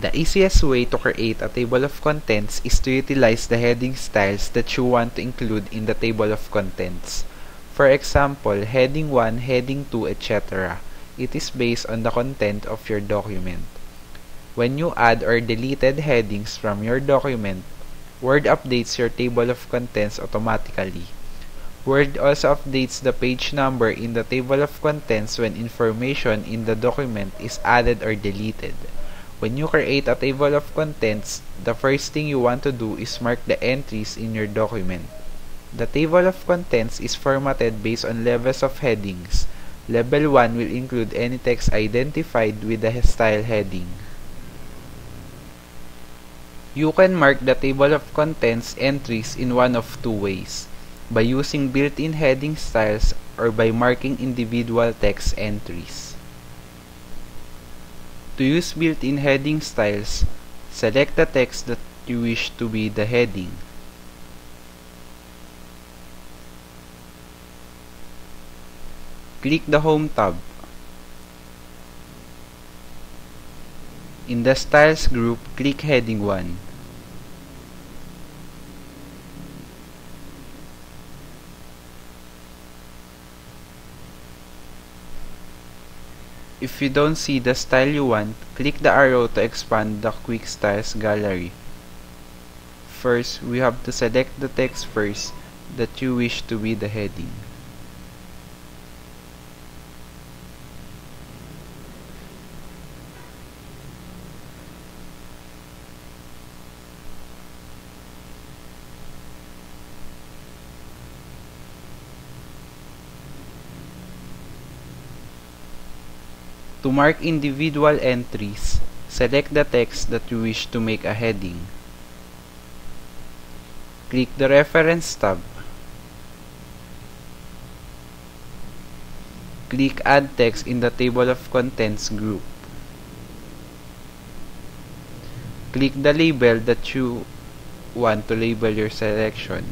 The easiest way to create a table of contents is to utilize the heading styles that you want to include in the table of contents. For example, heading 1, heading 2, etc. It is based on the content of your document. When you add or deleted headings from your document, Word updates your table of contents automatically. Word also updates the page number in the table of contents when information in the document is added or deleted. When you create a table of contents, the first thing you want to do is mark the entries in your document. The table of contents is formatted based on levels of headings. Level 1 will include any text identified with the style heading. You can mark the table of contents entries in one of two ways, by using built-in heading styles or by marking individual text entries. To use built-in heading styles, select the text that you wish to be the heading. Click the Home tab. In the Styles group, click Heading 1. If you don't see the style you want, click the arrow to expand the Quick Styles gallery. First, we have to select the text first that you wish to be the heading. To mark individual entries, select the text that you wish to make a heading. Click the Reference tab. Click Add Text in the Table of Contents group. Click the label that you want to label your selection.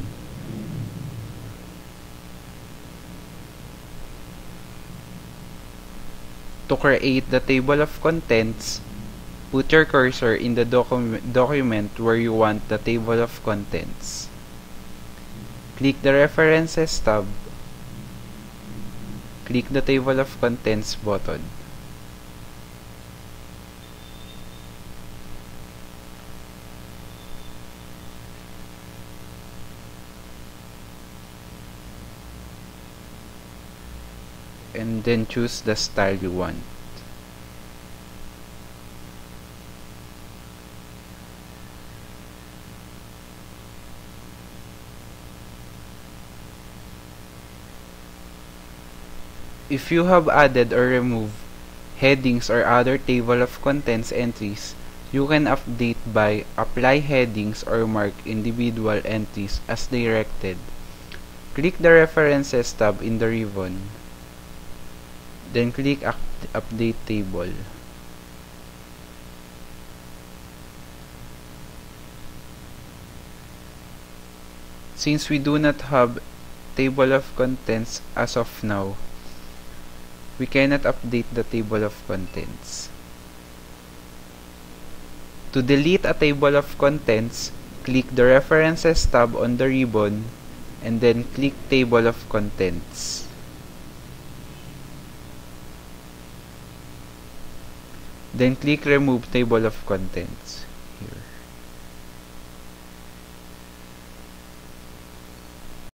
To create the table of contents, put your cursor in the document where you want the table of contents. Click the References tab. Click the Table of Contents button. And then choose the style you want. If you have added or removed headings or other table of contents entries, you can update by apply headings or mark individual entries as directed. Click the References tab in the ribbon. Then click Update Table. Since we do not have table of contents as of now, we cannot update the table of contents. To delete a table of contents, click the References tab on the ribbon and then click Table of Contents. Then click Remove Table of Contents.